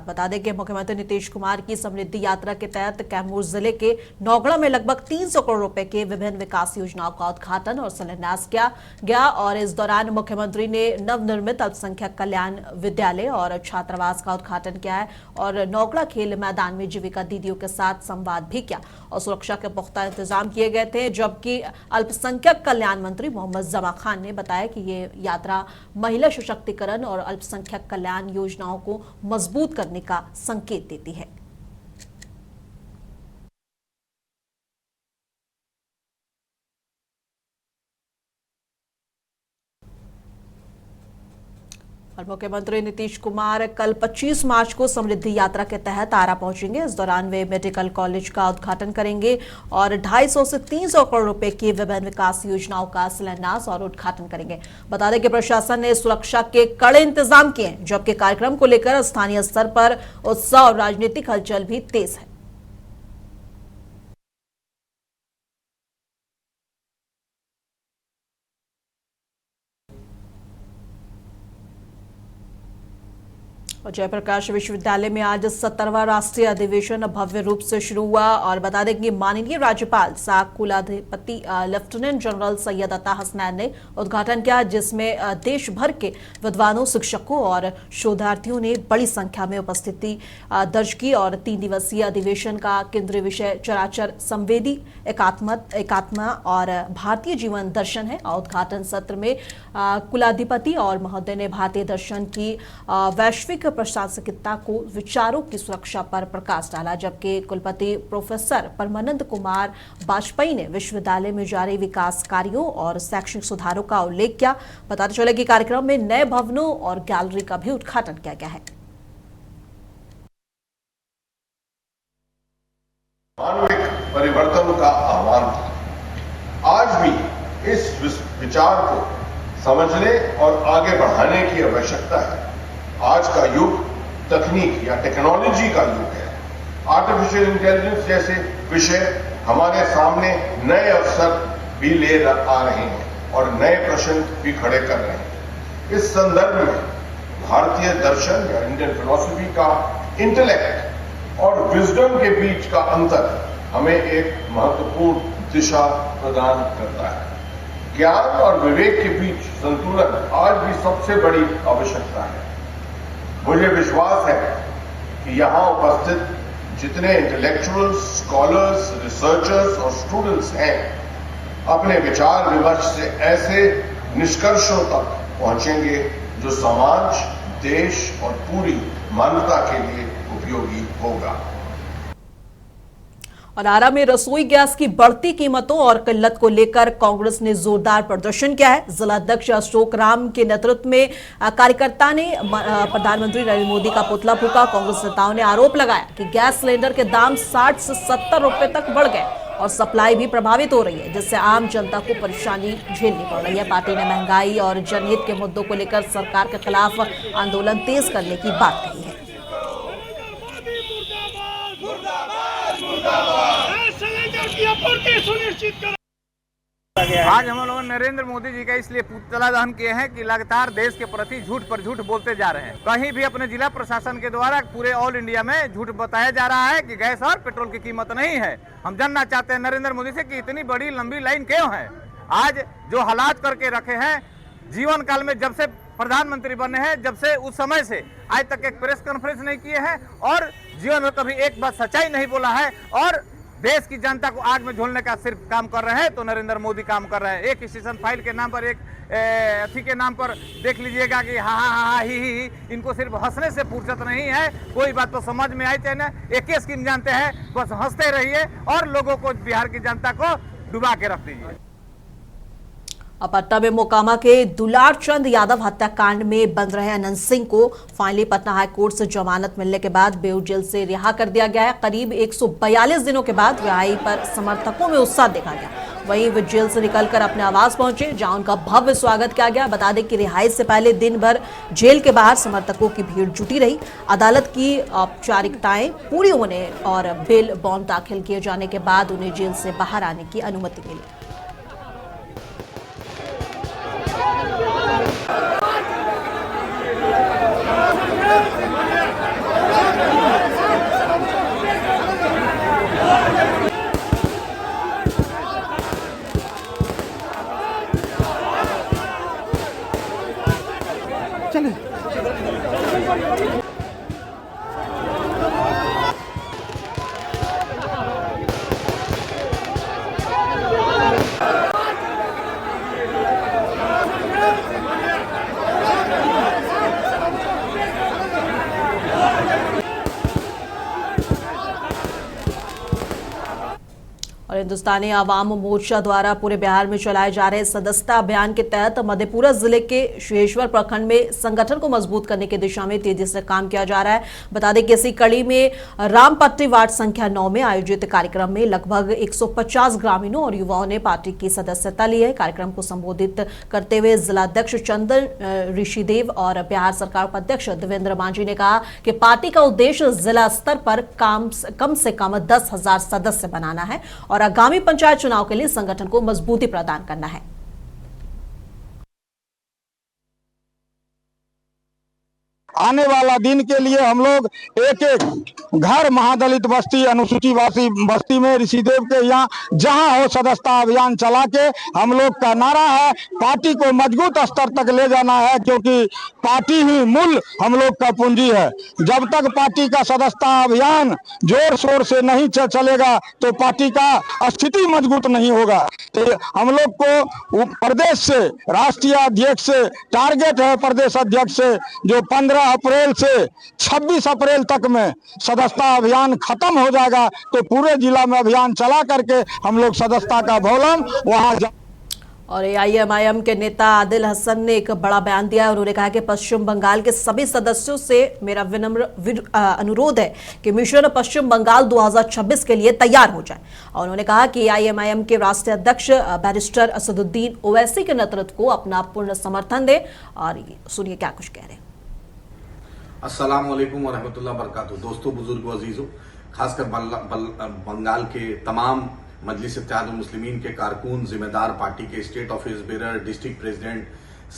बता दें कि मुख्यमंत्री नीतीश कुमार की समृद्धि यात्रा के तहत कैमूर जिले के नौगढ़ा में लगभग 300 करोड़ रुपए के विभिन्न विकास योजनाओं का उद्घाटन और शिलान्यास किया गया। और इस दौरान मुख्यमंत्री ने नवनिर्मित अल्पसंख्यक कल्याण विद्यालय और छात्रावास का उद्घाटन किया है और नौगढ़ा खेल मैदान में जीविका दीदियों के साथ संवाद भी किया और सुरक्षा के पुख्ता इंतजाम किए गए थे। जबकि अल्पसंख्यक कल्याण मंत्री मोहम्मद जमा खान ने बताया कि ये यात्रा महिला सशक्तिकरण और अल्पसंख्यक कल्याण योजनाओं को मजबूत करने का संकेत देती है। और मुख्यमंत्री नीतीश कुमार कल 25 मार्च को समृद्धि यात्रा के तहत आरा पहुंचेंगे। इस दौरान वे मेडिकल कॉलेज का उद्घाटन करेंगे और 250 से 300 करोड़ रुपए की विभिन्न विकास योजनाओं का शिलान्यास और उद्घाटन करेंगे। बता दें कि प्रशासन ने सुरक्षा के कड़े इंतजाम किए हैं, जबकि कार्यक्रम को लेकर स्थानीय स्तर पर उत्साह और राजनीतिक हलचल भी तेज है। और जयप्रकाश विश्वविद्यालय में आज 17वां राष्ट्रीय अधिवेशन भव्य रूप से शुरू हुआ और बता दें कि माननीय राज्यपाल साख कुलाधिपति लेफ्टिनेंट जनरल सैयद अता हसनैन ने उद्घाटन किया, जिसमें देश भर के विद्वानों, शिक्षकों और शोधार्थियों ने बड़ी संख्या में उपस्थिति दर्ज की। और 3 दिवसीय अधिवेशन का केंद्रीय विषय चराचर संवेदी एकात्मा और भारतीय जीवन दर्शन है। उद्घाटन सत्र में कुलाधिपति और महोदय ने भारतीय दर्शन की वैश्विक प्रशासकिकता को विचारों की सुरक्षा पर प्रकाश डाला, जबकि कुलपति प्रोफेसर परमानंद कुमार वाजपेयी ने विश्वविद्यालय में जारी विकास कार्यों और शैक्षणिक सुधारों का उल्लेख किया। बताते चले कि कार्यक्रम में नए भवनों और गैलरी का भी उद्घाटन किया गया है। मानविक परिवर्तन का आह्वान था। आज भी इस विचार को समझने और आगे बढ़ाने की आवश्यकता है। आज का युग तकनीक या टेक्नोलॉजी का युग है। आर्टिफिशियल इंटेलिजेंस जैसे विषय हमारे सामने नए अवसर भी ले आ रहे हैं और नए प्रश्न भी खड़े कर रहे हैं। इस संदर्भ में भारतीय दर्शन या इंडियन फिलॉसफी का इंटेलेक्ट और विजडम के बीच का अंतर हमें एक महत्वपूर्ण दिशा प्रदान करता है। ज्ञान और विवेक के बीच संतुलन आज भी सबसे बड़ी आवश्यकता है। मुझे विश्वास है कि यहां उपस्थित जितने इंटेलेक्चुअल्स, स्कॉलर्स, रिसर्चर्स और स्टूडेंट्स हैं, अपने विचार विमर्श से ऐसे निष्कर्षों तक पहुंचेंगे जो समाज, देश और पूरी मानवता के लिए उपयोगी होगा। और आरा में रसोई गैस की बढ़ती कीमतों और किल्लत को लेकर कांग्रेस ने जोरदार प्रदर्शन किया है। जिला अध्यक्ष अशोक राम के नेतृत्व में कार्यकर्ता ने प्रधानमंत्री नरेंद्र मोदी का पुतला फूंका। कांग्रेस नेताओं ने आरोप लगाया कि गैस सिलेंडर के दाम 60 से 70 रुपए तक बढ़ गए और सप्लाई भी प्रभावित हो रही है, जिससे आम जनता को परेशानी झेलनी पड़ रही है। पार्टी ने महंगाई और जनहित के मुद्दों को लेकर सरकार के खिलाफ आंदोलन तेज करने की बात कही है। आज हम लोगों ने नरेंद्र मोदी जी का इसलिए पुतला दहन किए हैं कि लगातार देश के प्रति झूठ पर झूठ बोलते जा रहे हैं। कहीं भी अपने जिला प्रशासन के द्वारा पूरे ऑल इंडिया में झूठ बताया जा रहा है कि गैस और पेट्रोल की कीमत नहीं है। हम जानना चाहते हैं नरेंद्र मोदी से कि इतनी बड़ी लंबी लाइन क्यों है। आज जो हालात करके रखे हैं जीवन काल में, जब से प्रधानमंत्री बने हैं, जब से उस समय से आज तक एक प्रेस कॉन्फ्रेंस नहीं किए हैं और जीवन में कभी एक बात सच्चाई नहीं बोला है और देश की जनता को आग में झोलने का सिर्फ काम कर रहे हैं। तो नरेंद्र मोदी काम कर रहे हैं। एक स्टेशन फाइल के नाम पर, एक अथी के नाम पर देख लीजिएगा कि हा हा हा ही इनको सिर्फ हंसने से फुर्सत नहीं है। कोई बात तो समझ में आई, चाहे ना एक स्कीम जानते हैं, बस हंसते रहिए और लोगों को, बिहार की जनता को डुबा के रख दीजिए। पटना में मोकामा के दुलार चंद यादव हत्याकांड में बंद रहे अनंत सिंह को फाइनली पटना हाईकोर्ट से जमानत मिलने के बाद बेऊर जेल से रिहा कर दिया गया है। करीब 142 दिनों के बाद रिहाई पर समर्थकों में उत्साह देखा गया। वहीं वे जेल से निकलकर अपने आवास पहुंचे, जहां उनका भव्य स्वागत किया गया। बता दें कि रिहाई से पहले दिन भर जेल के बाहर समर्थकों की भीड़ जुटी रही। अदालत की औपचारिकताएं पूरी होने और बेल बॉन्ड दाखिल किए जाने के बाद उन्हें जेल से बाहर आने की अनुमति मिली। और हिंदुस्तानी आवाम मोर्चा द्वारा पूरे बिहार में चलाए जा रहे सदस्यता अभियान के तहत मधेपुरा जिले के शेषवर प्रखंड में संगठन को मजबूत करने की दिशा में तेजी से काम किया जा रहा है। बता दें कि इसी कड़ी में रामपट्टी वार्ड संख्या 9 में आयोजित कार्यक्रम में लगभग 150 ग्रामीणों और युवाओं ने पार्टी की सदस्यता ली है। कार्यक्रम को संबोधित करते हुए जिलाध्यक्ष चंदन ऋषिदेव और बिहार सरकार उपाध्यक्ष देवेंद्र मांझी ने कहा कि पार्टी का उद्देश्य जिला स्तर पर कम से कम 10,000 सदस्य बनाना है और आगामी पंचायत चुनाव के लिए संगठन को मजबूती प्रदान करना है। आने वाला दिन के लिए हम लोग एक एक घर महादलित बस्ती अनुसूचित बस्ती में ऋषिदेव के यहाँ जहां हो सदस्यता अभियान चला के हम लोग का नारा है पार्टी को मजबूत स्तर तक ले जाना है, क्योंकि पार्टी ही मूल हम लोग का पूंजी है। जब तक पार्टी का सदस्यता अभियान जोर शोर से नहीं चलेगा तो पार्टी का स्थिति मजबूत नहीं होगा। तो हम लोग को प्रदेश से राष्ट्रीय अध्यक्ष से टारगेट है, प्रदेश अध्यक्ष से जो 15 अप्रैल से 26 अप्रैल तक में सदस्यता अभियान खत्म हो जाएगा तो पूरे जिला में अभियान चला करके हम लोग सदस्यता का वॉल्यूम वहां। और AIMIM के नेता आदिल हसन ने एक बड़ा बयान दिया। उन्होंने कहा कि पश्चिम बंगाल के सभी सदस्यों से मेरा विनम्र अनुरोध है कि मिशन पश्चिम बंगाल 2026 के लिए तैयार हो जाए। और उन्होंने कहा कि AIMIM के राष्ट्रीय अध्यक्ष बैरिस्टर असदुद्दीन ओवैसी के नेतृत्व को अपना पूर्ण समर्थन दे। और सुनिए क्या कुछ कह रहे हैं। अस्सलाम वालेकुम व रहमतुल्लाह बरकातहू। दोस्तों, बुजुर्गों, अजीजों, खासकर बंगाल के तमाम मजलिस इत्तेहाद मुस्लिमीन के कारकुन, जिम्मेदार, पार्टी के state office bearer, district president,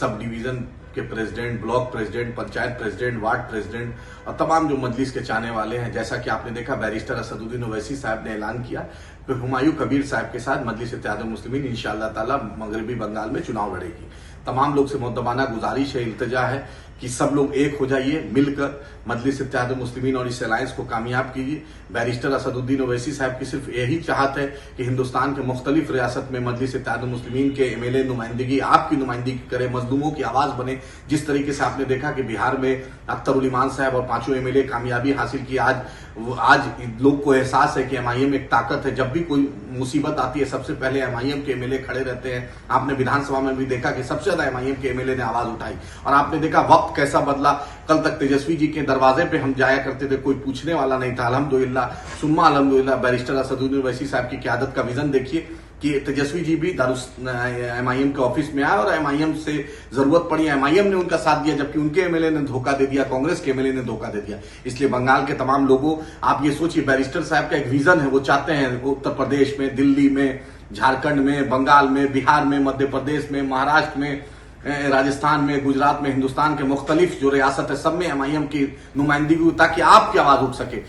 sub division के president, block president, panchayat president, ward president और तमाम जो मजलिस के चाहने वाले हैं, जैसा कि आपने देखा बैरिस्टर असदुद्दीन ओवैसी साहब ने ऐलान किया कि हुमायूं कबीर साहब के साथ मजलिस इत्तेहाद मुस्लिमीन इंशाअल्लाह ताला मगरबी बंगाल में चुनाव लड़ेगी। तमाम लोग से मुद्दबाना गुजारिश है, इल्तिजा है कि सब लोग एक हो जाइए, मिलकर मजलिस इत्तेहाद मुस्लिमीन और इस अलायंस को कामयाब कीजिए। बैरिस्टर असदुद्दीन ओवैसी साहब की सिर्फ यही चाहत है कि हिंदुस्तान के मुख्तलिफ रियासत में मजलिस इत्तेहाद मुस्लिमीन के MLA नुमाइंदगी, आपकी नुमाइंदगी करे, मजलूमों की आवाज बने। जिस तरीके से आपने देखा कि बिहार में अख्तर उल ईमान साहब और 5 MLA कामयाबी हासिल की। आज लोग को एहसास है कि MIM एक ताकत है। जब भी कोई मुसीबत आती है सबसे पहले MIM के MLA खड़े रहते हैं। आपने विधानसभा में भी देखा कि सबसे ज्यादा MIM के MLA ने आवाज उठाई। और आपने देखा वक्त कैसा बदला। कल तक तेजस्वी जी के दरवाजे पे हम जाया करते थे, कोई पूछने वाला नहीं था। अल्हम्दुलिल्लाह सुम्मा अल्हम्दुलिल्लाह बैरिस्टर असदुद्दीन ओवैसी साहब की क़यादत का विजन देखिए कि तेजस्वी जी भी MIM के ऑफिस में आए और MIM से जरूरत पड़ी MIM ने उनका साथ दिया, जबकि उनके MLA ने धोखा दे दिया, कांग्रेस के MLA ने धोखा दे दिया। इसलिए बंगाल के तमाम लोगों, आप ये सोचिए बैरिस्टर साहब का एक विजन है, वो चाहते हैं उत्तर प्रदेश में, दिल्ली में, झारखंड में, बंगाल में, बिहार में, मध्य प्रदेश में, महाराष्ट्र में, राजस्थान में, गुजरात में, हिंदुस्तान के मुख्तलिफ जो रियासत है सब में MIM की नुमाइंदगी, ताकि आपकी आवाज उठ सके।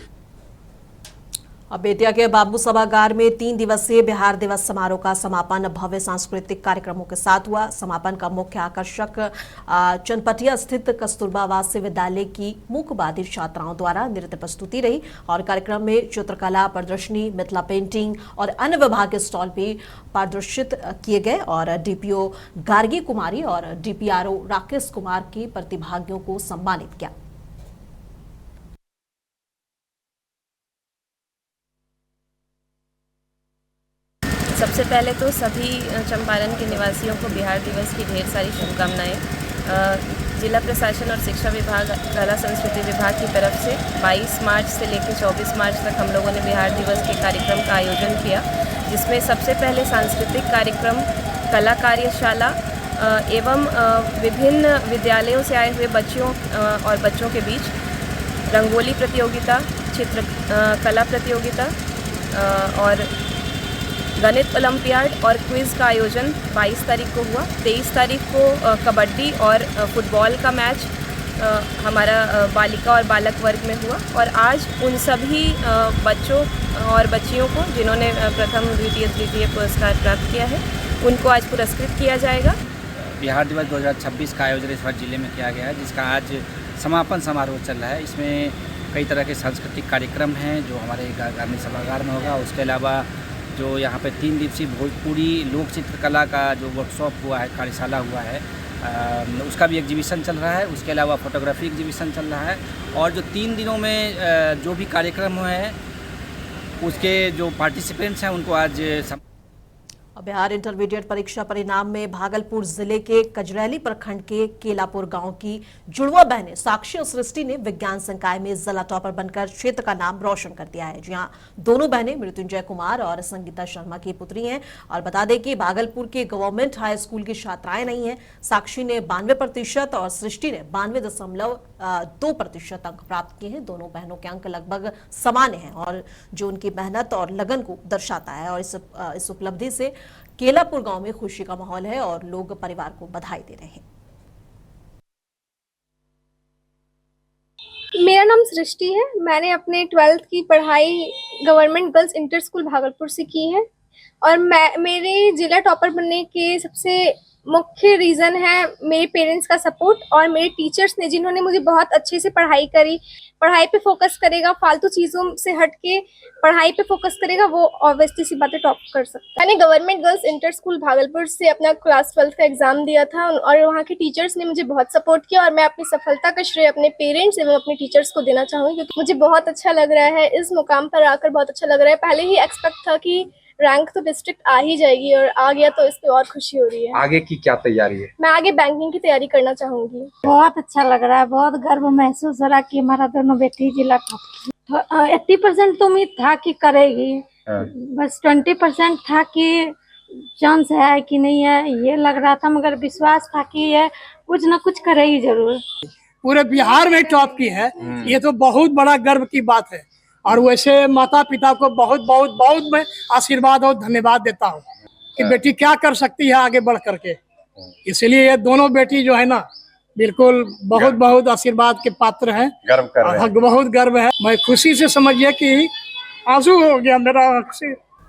अब बेतिया के बाबू सभागार में 3 दिवसीय बिहार दिवस समारोह का समापन भव्य सांस्कृतिक कार्यक्रमों के साथ हुआ। समापन का मुख्य आकर्षक चनपटिया स्थित कस्तूरबा आवासीय विद्यालय की मूक बाधित छात्राओं द्वारा नृत्य प्रस्तुति रही। और कार्यक्रम में चित्रकला प्रदर्शनी, मिथिला पेंटिंग और अन्य विभाग के स्टॉल भी प्रदर्शित किए गए। और DPO गार्गी कुमारी और DPRO राकेश कुमार की प्रतिभागियों को सम्मानित किया। सबसे पहले तो सभी चंपारण के निवासियों को बिहार दिवस की ढेर सारी शुभकामनाएं। जिला प्रशासन और शिक्षा विभाग, कला संस्कृति विभाग की तरफ से 22 मार्च से लेकर 24 मार्च तक हम लोगों ने बिहार दिवस के कार्यक्रम का आयोजन किया, जिसमें सबसे पहले सांस्कृतिक कार्यक्रम, कला कार्यशाला एवं विभिन्न विद्यालयों से आए हुए बच्चों और बच्चों के बीच रंगोली प्रतियोगिता, चित्रकला प्रतियोगिता और गणित ओलंपियाड और क्विज़ का आयोजन 22 तारीख को हुआ। 23 तारीख को कबड्डी और फुटबॉल का मैच हमारा बालिका और बालक वर्ग में हुआ। और आज उन सभी बच्चों और बच्चियों को जिन्होंने प्रथम, द्वितीय, तृतीय पुरस्कार प्राप्त किया है, उनको आज पुरस्कृत किया जाएगा। बिहार दिवस 2026 का आयोजन इस बार जिले में किया गया है, जिसका आज समापन समारोह चल रहा है। इसमें कई तरह के सांस्कृतिक कार्यक्रम हैं जो हमारे गांधी सभागार में होगा। उसके अलावा जो यहाँ पे 3 दिवसीय भोजपुरी लोक चित्रकला का जो वर्कशॉप हुआ है, कार्यशाला हुआ है, उसका भी एग्जीबिशन चल रहा है। उसके अलावा फोटोग्राफी एग्जीबिशन चल रहा है। और जो 3 दिनों में जो भी कार्यक्रम हुए हैं उसके जो पार्टिसिपेंट्स हैं उनको आज बिहार इंटरमीडिएट परीक्षा परिणाम में भागलपुर जिले के कजरैली प्रखंड के केलापुर गांव की जुड़वा बहनें साक्षी और सृष्टि ने विज्ञान संकाय में जिला टॉपर बनकर क्षेत्र का नाम रोशन कर दिया है। जी हां, दोनों बहनें मृत्युंजय कुमार और संगीता शर्मा की पुत्री हैं। और बता दें कि भागलपुर के गवर्नमेंट हाई स्कूल की छात्राएं नहीं हैं। साक्षी ने 92% और सृष्टि ने 92.2% अंक प्राप्त किए हैं। दोनों बहनों के अंक लगभग समान हैं और जो उनकी मेहनत और लगन को दर्शाता है। और इस उपलब्धि से केलापुर गांव में खुशी का माहौल है और लोग परिवार को बधाई दे रहे हैं। मेरा नाम सृष्टि है। मैंने अपने 12th की पढ़ाई government girls inter school Bhagalpur से की है और मेरे जिला टॉपर बनने के सबसे मुख्य रीज़न है मेरे पेरेंट्स का सपोर्ट और मेरे टीचर्स ने, जिन्होंने मुझे बहुत अच्छे से पढ़ाई करी। पढ़ाई पे फोकस करेगा, फालतू चीज़ों से हट के पढ़ाई पे फोकस करेगा, वो ऑब्वियसली सी बातें टॉप कर सकता है। मैंने government girls inter school Bhagalpur से अपना क्लास 12th का एग्जाम दिया था और वहाँ के टीचर्स ने मुझे बहुत सपोर्ट किया और मैं अपनी सफलता का श्रेय अपने पेरेंट्स एवं अपने टीचर्स को देना चाहूँगी, क्योंकि मुझे बहुत अच्छा लग रहा है। इस मुकाम पर आकर बहुत अच्छा लग रहा है। पहले ही एक्सपेक्ट था कि रैंक तो डिस्ट्रिक्ट आ ही जाएगी और आ गया, तो इस पे और खुशी हो रही है। आगे की क्या तैयारी है? मैं आगे बैंकिंग की तैयारी करना चाहूंगी। बहुत अच्छा लग रहा है, बहुत गर्व महसूस हो रहा है कि हमारा दोनों बेटी जिला टॉप की। 80% तो उम्मीद था कि करेगी, बस 20% था कि चांस है कि नहीं है ये लग रहा था, मगर विश्वास था कि ये कुछ न कुछ करेगी जरूर। पूरे बिहार में टॉप की है, ये तो बहुत बड़ा गर्व की बात है। और वैसे माता पिता को बहुत बहुत बहुत मैं आशीर्वाद और धन्यवाद देता हूँ कि बेटी क्या कर सकती है आगे बढ़ करके। इसलिए ये दोनों बेटी जो है ना, बिल्कुल बहुत बहुत आशीर्वाद के पात्र हैं। गर्व कर रहे हैं। बहुत गर्व है। मैं खुशी से समझिए कि आंसू हो गया मेरा।